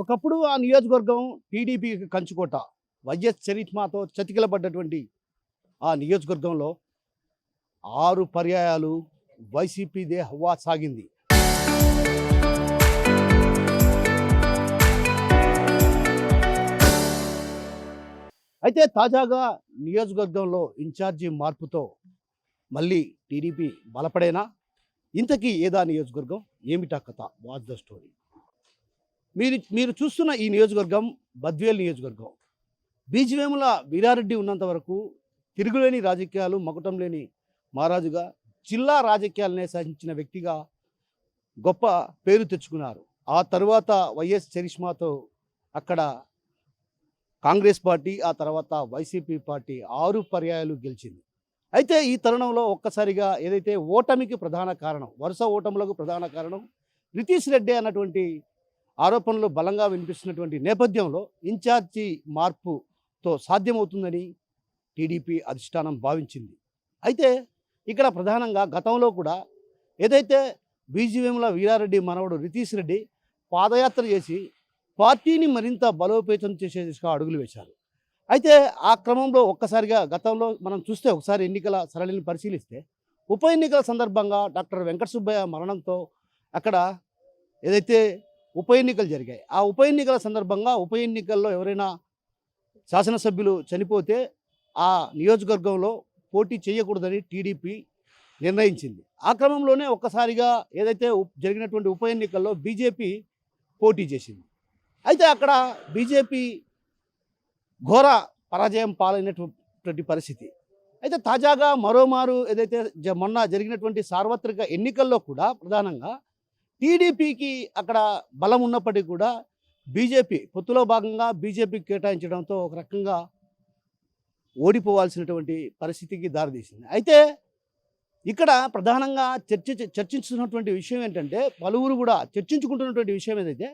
ఒకప్పుడు ఆ నియోజకవర్గం టీడీపీకి కంచుకోట. వైఎస్ చరిష్మాతో చతికిలబడ్డటువంటి ఆ నియోజకవర్గంలో 6 పర్యాయాలు వైసీపీదే హవా సాగింది. అయితే తాజాగా నియోజకవర్గంలో ఇన్ఛార్జి మార్పుతో మళ్ళీ టీడీపీ బలపడేనా? ఇంతకీ ఏదా నియోజకవర్గం? ఏమిటా కథ? Watch the story. మీరు మీరు చూస్తున్న ఈ నియోజకవర్గం బద్వేల్ నియోజకవర్గం. బీజవేముల వీరారెడ్డి ఉన్నంత వరకు తిరుగులేని రాజకీయాలు, మకుటం లేని మహారాజుగా, జిల్లా రాజకీయాలనే సాధించిన వ్యక్తిగా గొప్ప పేరు తెచ్చుకున్నారు. ఆ తరువాత వైఎస్ చరిష్మాతో అక్కడ కాంగ్రెస్ పార్టీ, ఆ తర్వాత వైసీపీ పార్టీ 6 పర్యాయాలు గెలిచింది. అయితే ఈ తరుణంలో ఒక్కసారిగా ఏదైతే ఓటమికి ప్రధాన కారణం, వరుస ఓటములకు ప్రధాన కారణం రితీష్ రెడ్డి అన్నటువంటి ఆరోపణలు బలంగా వినిపిస్తున్నటువంటి నేపథ్యంలో ఇన్ఛార్జి మార్పుతో సాధ్యమవుతుందని టీడీపీ అధిష్టానం భావించింది. అయితే ఇక్కడ ప్రధానంగా గతంలో కూడా ఏదైతే బీజేవీఎంల వీరారెడ్డి మనవడు రితీష్ రెడ్డి పాదయాత్ర చేసి పార్టీని మరింత బలోపేతం చేసే దిశగా అడుగులు వేశారు. అయితే ఆ క్రమంలో ఒక్కసారిగా గతంలో మనం చూస్తే ఒకసారి ఎన్నికల సరళిని పరిశీలిస్తే ఉప ఎన్నికల సందర్భంగా డాక్టర్ వెంకట సుబ్బయ్య మరణంతో అక్కడ ఏదైతే ఉప ఎన్నికలు జరిగాయి, ఆ ఉప ఎన్నికల సందర్భంగా ఉప ఎన్నికల్లో ఎవరైనా శాసనసభ్యులు చనిపోతే ఆ నియోజకవర్గంలో పోటీ చేయకూడదని టీడీపీ నిర్ణయించింది. ఆ క్రమంలోనే ఒక్కసారిగా ఏదైతే జరిగినటువంటి ఉప ఎన్నికల్లో బీజేపీ పోటీ చేసింది. అయితే అక్కడ బీజేపీ ఘోర పరాజయం పాలైనటువంటి పరిస్థితి. అయితే తాజాగా మరోమారు ఏదైతే మొన్న జరిగినటువంటి సార్వత్రిక ఎన్నికల్లో కూడా ప్రధానంగా టీడీపీకి అక్కడ బలం ఉన్నప్పటికీ కూడా బీజేపీ పొత్తులో భాగంగా బీజేపీకి కేటాయించడంతో ఒక రకంగా ఓడిపోవాల్సినటువంటి పరిస్థితికి దారితీసింది. అయితే ఇక్కడ ప్రధానంగా చర్చించుతున్నటువంటి విషయం ఏంటంటే, పలువురు కూడా చర్చించుకుంటున్నటువంటి విషయం ఏదైతే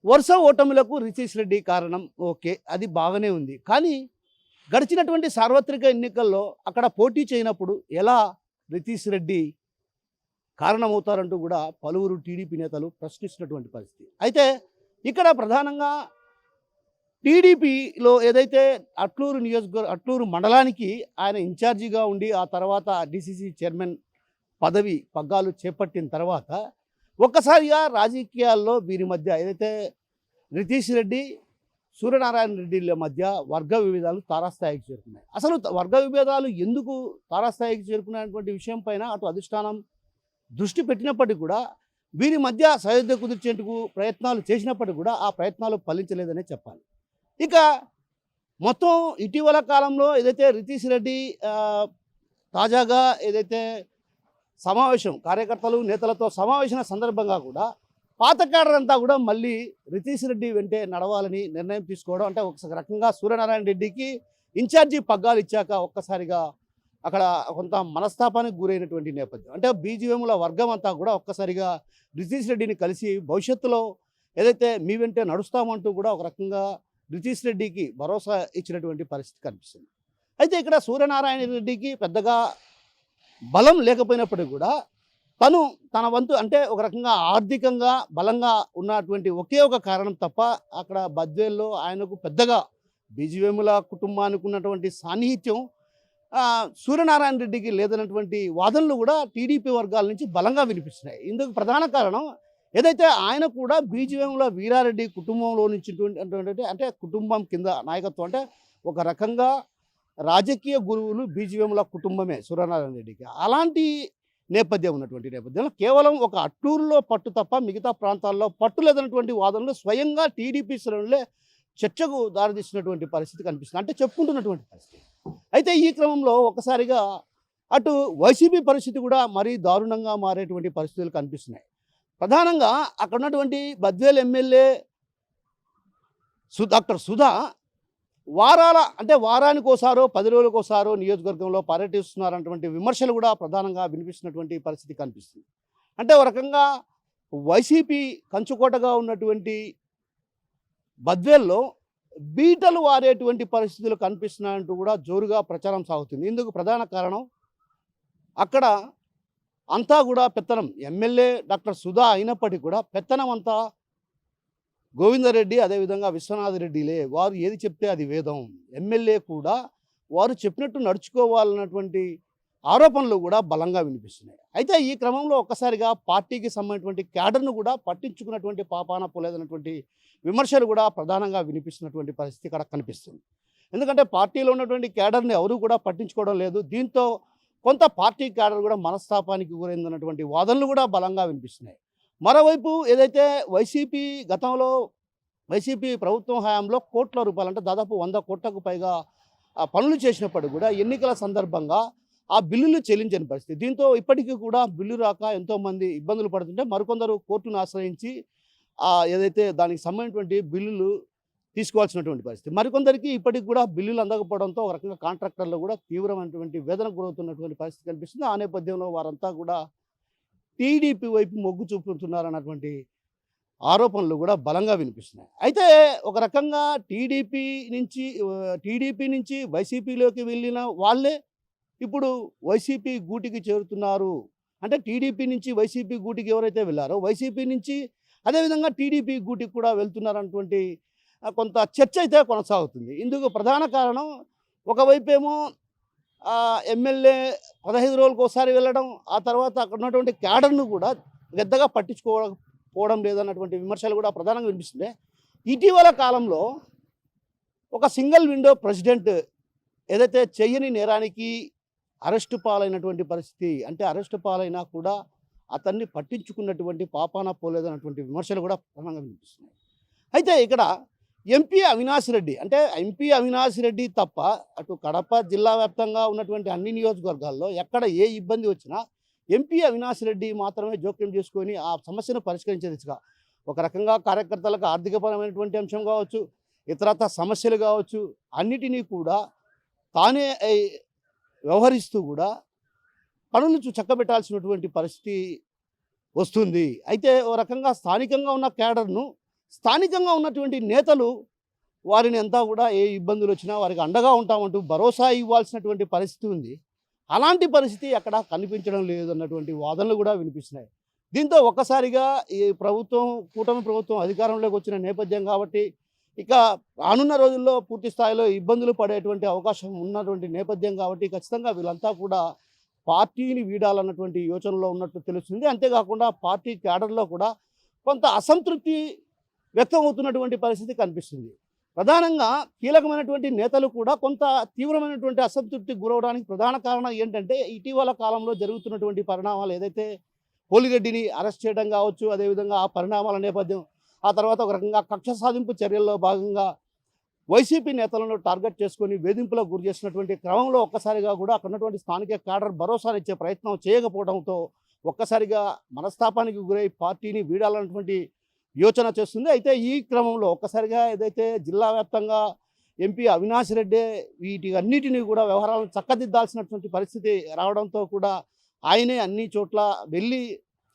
వరుస ఓటములకు రితీష్ రెడ్డి కారణం, ఓకే, అది బాగానే ఉంది. కానీ గడిచినటువంటి సార్వత్రిక ఎన్నికల్లో అక్కడ పోటీ చేయనప్పుడు ఎలా రితీష్ రెడ్డి కారణమవుతారంటూ కూడా పలువురు టీడీపీ నేతలు ప్రశ్నిస్తున్నటువంటి పరిస్థితి. అయితే ఇక్కడ ప్రధానంగా టీడీపీలో ఏదైతే అట్లూరు మండలానికి ఆయన ఇన్ఛార్జిగా ఉండి ఆ తర్వాత డిసిసి చైర్మన్ పదవి పగ్గాలు చేపట్టిన తర్వాత ఒక్కసారిగా రాజకీయాల్లో వీరి మధ్య ఏదైతే రితీష్ రెడ్డి, సూర్యనారాయణ రెడ్డిల మధ్య వర్గ విభేదాలు తారాస్థాయికి చేరుకున్నాయి. అసలు వర్గ విభేదాలు ఎందుకు తారాస్థాయికి చేరుకున్నటువంటి విషయం పైన అటు అధిష్టానం దృష్టి పెట్టినప్పటికీ కూడా వీరి మధ్య సయోధ్య కుదిర్చేందుకు ప్రయత్నాలు చేసినప్పటికీ కూడా ఆ ప్రయత్నాలు ఫలించలేదనే చెప్పాలి. ఇక మొత్తం ఇటీవల కాలంలో ఏదైతే రితీష్ రెడ్డి తాజాగా ఏదైతే సమావేశం కార్యకర్తలు నేతలతో సమావేశం సందర్భంగా కూడా పాత క్యాడర్ అంతా కూడా మళ్ళీ రితీష్ రెడ్డి వెంటే నడవాలని నిర్ణయం తీసుకోవడం, అంటే ఒక రకంగా సూర్యనారాయణ రెడ్డికి ఇన్ఛార్జి పగ్గాలు ఇచ్చాక ఒక్కసారిగా అక్కడ కొంత మనస్తాపానికి గురైనటువంటి నేపథ్యం. అంటే బీజేవీఎంల వర్గం అంతా కూడా ఒక్కసారిగా రితీష్ రెడ్డిని కలిసి భవిష్యత్తులో ఏదైతే మీ వెంటే నడుస్తామంటూ కూడా ఒక రకంగా రితీష్ రెడ్డికి భరోసా ఇచ్చినటువంటి పరిస్థితి కనిపిస్తుంది. అయితే ఇక్కడ సూర్యనారాయణ రెడ్డికి పెద్దగా బలం లేకపోయినప్పటికీ కూడా తన వంతు, అంటే ఒక రకంగా ఆర్థికంగా బలంగా ఉన్నటువంటి ఒకే ఒక కారణం తప్ప అక్కడ బద్వేల్లో ఆయనకు పెద్దగా బీజేవీఎంల కుటుంబానికి ఉన్నటువంటి సాన్నిహిత్యం సూర్యనారాయణ రెడ్డికి లేదన్నటువంటి వాదనలు కూడా టీడీపీ వర్గాల నుంచి బలంగా వినిపిస్తున్నాయి. ఇందుకు ప్రధాన కారణం ఏదైతే ఆయన కూడా బీజేవీఎంల వీరారెడ్డి కుటుంబంలో నుంచి అంటే కుటుంబం కింద నాయకత్వం, అంటే ఒక రకంగా రాజకీయ గురువులు బీజేవీఎంల కుటుంబమే సూర్యనారాయణ రెడ్డికి. అలాంటి నేపథ్యం ఉన్నటువంటి నేపథ్యంలో కేవలం ఒక అట్టూరులో పట్టు తప్ప మిగతా ప్రాంతాల్లో పట్టు లేదన్నటువంటి వాదనలు స్వయంగా టీడీపీ శ్రేణులే చర్చకు దారితీస్తున్నటువంటి పరిస్థితి కనిపిస్తుంది, అంటే చెప్పుకుంటున్నటువంటి పరిస్థితి. అయితే ఈ క్రమంలో ఒకసారిగా అటు వైసీపీ పరిస్థితి కూడా మరీ దారుణంగా మారేటువంటి పరిస్థితులు కనిపిస్తున్నాయి. ప్రధానంగా అక్కడ ఉన్నటువంటి బద్వేల్ ఎమ్మెల్యే డాక్టర్ సుధా వారానికోసారో 10 రోజులకోసారో నియోజకవర్గంలో పర్యటిస్తున్నారన్నటువంటి విమర్శలు కూడా ప్రధానంగా వినిపిస్తున్నటువంటి పరిస్థితి కనిపిస్తుంది. అంటే ఒక రకంగా వైసీపీ కంచుకోటగా ఉన్నటువంటి బద్వేల్లో బీటలు వారేటువంటి పరిస్థితులు కనిపిస్తున్నాయంటూ కూడా జోరుగా ప్రచారం సాగుతుంది. ఇందుకు ప్రధాన కారణం అక్కడ అంతా కూడా పెత్తనం, ఎమ్మెల్యే డాక్టర్ సుధా అయినప్పటికీ కూడా పెత్తనం అంతా గోవిందరెడ్డి అదేవిధంగా విశ్వనాథ్ రెడ్డిలే వారు ఏది చెప్తే అది వేదం. ఎమ్మెల్యే కూడా వారు చెప్పినట్టు నడుచుకోవాలన్నటువంటి ఆరోపణలు కూడా బలంగా వినిపిస్తున్నాయి. అయితే ఈ క్రమంలో ఒక్కసారిగా పార్టీకి సంబంధించినటువంటి క్యాడర్ను కూడా పట్టించుకున్నటువంటి పాపాన పోలేదన్నటువంటి విమర్శలు కూడా ప్రధానంగా వినిపిస్తున్నటువంటి పరిస్థితి ఇక్కడ కనిపిస్తుంది. ఎందుకంటే పార్టీలో ఉన్నటువంటి క్యాడర్ని ఎవరు కూడా పట్టించుకోవడం లేదు. దీంతో కొంత పార్టీ క్యాడర్ కూడా మనస్తాపానికి గురైందన్నటువంటి వాదనలు కూడా బలంగా వినిపిస్తున్నాయి. మరోవైపు ఏదైతే గతంలో వైసీపీ ప్రభుత్వం హయాంలో కోట్ల రూపాయలు అంటే దాదాపు 100 కోట్లకు పైగా పనులు చేసినప్పుడు కూడా ఎన్నికల సందర్భంగా ఆ బిల్లులు చెల్లించని పరిస్థితి. దీంతో ఇప్పటికీ కూడా బిల్లు రాక ఎంతోమంది ఇబ్బందులు పడుతుంటే మరికొందరు కోర్టును ఆశ్రయించి ఏదైతే దానికి సంబంధించినటువంటి బిల్లులు తీసుకోవాల్సినటువంటి పరిస్థితి. మరికొందరికి ఇప్పటికి కూడా బిల్లులు అందకపోవడంతో ఒక రకంగా కాంట్రాక్టర్లు కూడా తీవ్రమైనటువంటి వేదనకు గురవుతున్నటువంటి పరిస్థితి కనిపిస్తుంది. ఆ నేపథ్యంలో వారంతా కూడా టీడీపీ వైపు మొగ్గు చూపుతున్నారన్నటువంటి ఆరోపణలు కూడా బలంగా వినిపిస్తున్నాయి. అయితే ఒక రకంగా టీడీపీ నుంచి వైసీపీలోకి వెళ్ళిన వాళ్ళే ఇప్పుడు వైసీపీ గూటికి చేరుతున్నారు. అంటే టీడీపీ నుంచి వైసీపీ గూటికి ఎవరైతే వెళ్ళారో వైసీపీ నుంచి అదేవిధంగా టీడీపీ గూటికి కూడా వెళ్తున్నారన్నటువంటి కొంత చర్చ అయితే కొనసాగుతుంది. ఇందుకు ప్రధాన కారణం ఒకవైపేమో ఎమ్మెల్యే 15 రోజులకు ఒకసారి వెళ్ళడం, ఆ తర్వాత అక్కడ ఉన్నటువంటి క్యాడర్ను కూడా పెద్దగా పట్టించుకోవడం లేదన్నటువంటి విమర్శలు కూడా ప్రధానంగా వినిపిస్తుంది. ఇటీవల కాలంలో ఒక సింగిల్ విండో ప్రెసిడెంట్ ఏదైతే చెయ్యని నేరానికి అరెస్టు పాలైనటువంటి పరిస్థితి, అంటే అరెస్టు పాలైనా కూడా అతన్ని పట్టించుకున్నటువంటి పాపాన పోలేదన్నటువంటి విమర్శలు కూడా ప్రధానంగా వినిపిస్తున్నాయి. అయితే ఇక్కడ ఎంపీ అవినాష్ రెడ్డి తప్ప అటు కడప జిల్లా వ్యాప్తంగా ఉన్నటువంటి అన్ని నియోజకవర్గాల్లో ఎక్కడ ఏ ఇబ్బంది వచ్చినా ఎంపీ అవినాష్ రెడ్డి మాత్రమే జోక్యం చేసుకొని ఆ సమస్యను పరిష్కరించే దిశగా ఒక రకంగా కార్యకర్తలకు ఆర్థికపరమైనటువంటి అంశం కావచ్చు, ఇతరత్ర సమస్యలు కావచ్చు, అన్నిటినీ కూడా తానే వ్యవహరిస్తూ కూడా పనులు చక్కబెట్టాల్సినటువంటి పరిస్థితి వస్తుంది. అయితే ఓ రకంగా స్థానికంగా ఉన్న క్యాడర్ను స్థానికంగా ఉన్నటువంటి నేతలు వారిని అంతా కూడా ఏ ఇబ్బందులు వచ్చినా వారికి అండగా ఉంటామంటూ భరోసా ఇవ్వాల్సినటువంటి పరిస్థితి ఉంది. అలాంటి పరిస్థితి అక్కడ కనిపించడం లేదు అన్నటువంటి వాదనలు కూడా వినిపిస్తున్నాయి. దీంతో ఒక్కసారిగా ఈ కూటమి ప్రభుత్వం అధికారంలోకి వచ్చిన నేపథ్యం కాబట్టి ఇక రానున్న రోజుల్లో పూర్తి స్థాయిలో ఇబ్బందులు పడేటువంటి అవకాశం ఉన్నటువంటి నేపథ్యం కాబట్టి ఖచ్చితంగా వీళ్ళంతా కూడా పార్టీని వీడాలన్నటువంటి యోచనలో ఉన్నట్టు తెలుస్తుంది. అంతేకాకుండా పార్టీ క్యాడర్లో కూడా కొంత అసంతృప్తి వ్యక్తం అవుతున్నటువంటి పరిస్థితి కనిపిస్తుంది. ప్రధానంగా కీలకమైనటువంటి నేతలు కూడా కొంత తీవ్రమైనటువంటి అసంతృప్తికి గురవడానికి ప్రధాన కారణం ఏంటంటే ఇటీవల కాలంలో జరుగుతున్నటువంటి పరిణామాలు, ఏదైతే పోలిరెడ్డిని అరెస్ట్ చేయడం కావచ్చు, అదేవిధంగా ఆ పరిణామాల నేపథ్యం, ఆ తర్వాత ఒక రకంగా కక్ష సాధింపు చర్యల్లో భాగంగా వైసీపీ నేతలను టార్గెట్ చేసుకొని వేధింపులకు గురి చేసినటువంటి క్రమంలో ఒక్కసారిగా కూడా అక్కడ ఉన్నటువంటి స్థానిక క్యాడర్ భరోసానిచ్చే ప్రయత్నం చేయకపోవడంతో ఒక్కసారిగా మనస్తాపానికి గురై పార్టీని వీడాలన్నటువంటి యోచన చేస్తుంది. అయితే ఈ క్రమంలో ఒక్కసారిగా ఏదైతే జిల్లా వ్యాప్తంగా ఎంపీ అవినాష్ రెడ్డి వీటి అన్నిటినీ కూడా వ్యవహారాలను చక్కదిద్దాల్సినటువంటి పరిస్థితి రావడంతో కూడా ఆయనే అన్ని చోట్ల వెళ్ళి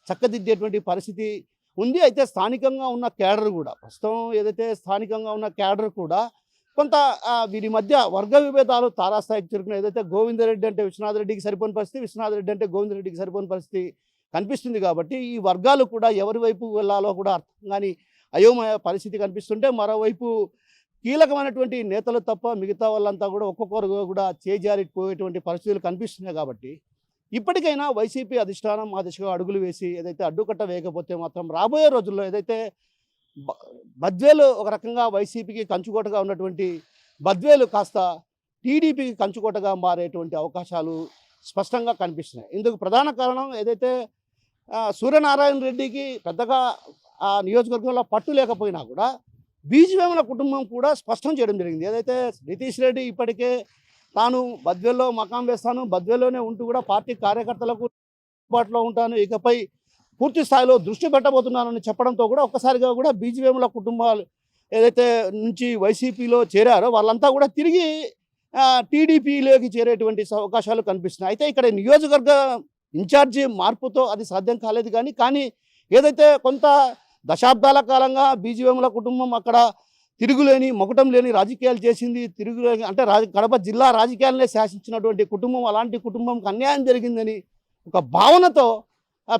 చక్కదిద్దేటువంటి పరిస్థితి ఉంది. అయితే స్థానికంగా ఉన్న క్యాడర్ కూడా ప్రస్తుతం ఏదైతే స్థానికంగా ఉన్న క్యాడర్ కూడా కొంత వీరి మధ్య వర్గ విభేదాలు తారాస్థాయికి చేరుకున్న, ఏదైతే గోవిందరెడ్డి అంటే విశ్వనాథ్ రెడ్డికి సరిపోని పరిస్థితి, విశ్వనాథ్ రెడ్డి అంటే గోవిందరెడ్డికి సరిపోని పరిస్థితి కనిపిస్తుంది. కాబట్టి ఈ వర్గాలు కూడా ఎవరి వైపు వెళ్ళాలో కూడా అర్థం కాని అయోమయ పరిస్థితి కనిపిస్తుంటే, మరోవైపు కీలకమైనటువంటి నేతలు తప్ప మిగతా వాళ్ళంతా కూడా ఒక్కొక్కరు కూడా చేజారిపోయేటువంటి పరిస్థితులు కనిపిస్తున్నాయి. కాబట్టి ఇప్పటికైనా వైసీపీ అధిష్టానం ఆ దిశగా అడుగులు వేసి ఏదైతే అడ్డుకట్ట వేయకపోతే మాత్రం రాబోయే రోజుల్లో ఏదైతే బద్వేలు ఒక రకంగా వైసీపీకి కంచుకోటగా ఉన్నటువంటి బద్వేలు కాస్త టీడీపీకి కంచుకోటగా మారేటువంటి అవకాశాలు స్పష్టంగా కనిపిస్తున్నాయి. ఇందుకు ప్రధాన కారణం ఏదైతే సూర్యనారాయణ రెడ్డికి పెద్దగా ఆ నియోజకవర్గంలో పట్టు లేకపోయినా కూడా బీజేపీ కుటుంబం కూడా స్పష్టం చేయడం జరిగింది. ఏదైతే నితీష్ రెడ్డి ఇప్పటికే తాను బద్వేల్లో మకాం వేస్తాను, బద్వేల్లోనే ఉంటూ కూడా పార్టీ కార్యకర్తలకు అందుబాటులో ఉంటాను, ఇకపై పూర్తి స్థాయిలో దృష్టి పెట్టబోతున్నానని చెప్పడంతో కూడా ఒక్కసారిగా కూడా బీజేపీ కుటుంబాలు ఏదైతే నుంచి వైసీపీలో చేరారో వాళ్ళంతా కూడా తిరిగి టీడీపీలోకి చేరేటువంటి అవకాశాలు కనిపిస్తున్నాయి. అయితే ఇక్కడ నియోజకవర్గ ఇన్ఛార్జి మార్పుతో అది సాధ్యం కాలేదు. కానీ ఏదైతే కొంత దశాబ్దాల కాలంగా బీజేపీ కుటుంబం అక్కడ తిరుగులేని మొకటం లేని రాజకీయాలు చేసింది, తిరుగులేని అంటే కడప జిల్లా రాజకీయాలనే శాసించినటువంటి కుటుంబం, అలాంటి కుటుంబంకి అన్యాయం జరిగిందని ఒక భావనతో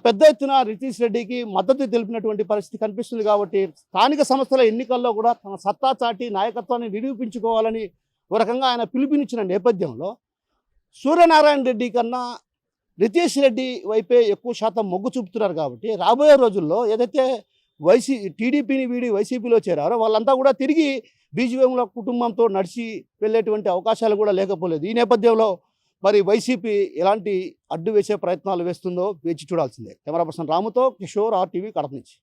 పెద్ద ఎత్తున రితీష్ రెడ్డికి మద్దతు తెలిపినటువంటి పరిస్థితి కనిపిస్తుంది. కాబట్టి స్థానిక సంస్థల ఎన్నికల్లో కూడా తన సత్తా చాటి నాయకత్వాన్ని నిరూపించుకోవాలని ఒక రకంగా ఆయన పిలుపునిచ్చిన నేపథ్యంలో సూర్యనారాయణ రెడ్డి కన్నా రితీష్ రెడ్డి వైపే ఎక్కువ శాతం మొగ్గు చూపుతున్నారు. కాబట్టి రాబోయే రోజుల్లో ఏదైతే టీడీపీని వీడి వైసీపీలో చేరారో వాళ్ళంతా కూడా తిరిగి బీజేపీలో కుటుంబంతో నడిచి వెళ్ళేటువంటి అవకాశాలు కూడా లేకపోలేదు. ఈ నేపథ్యంలో మరి వైసీపీ ఎలాంటి అడ్డు వేసే ప్రయత్నాలు వేస్తుందో వేచి చూడాల్సిందే. కెమెరా పర్సన్ రాముతో కిషోర్, RTV, కడప నుంచి.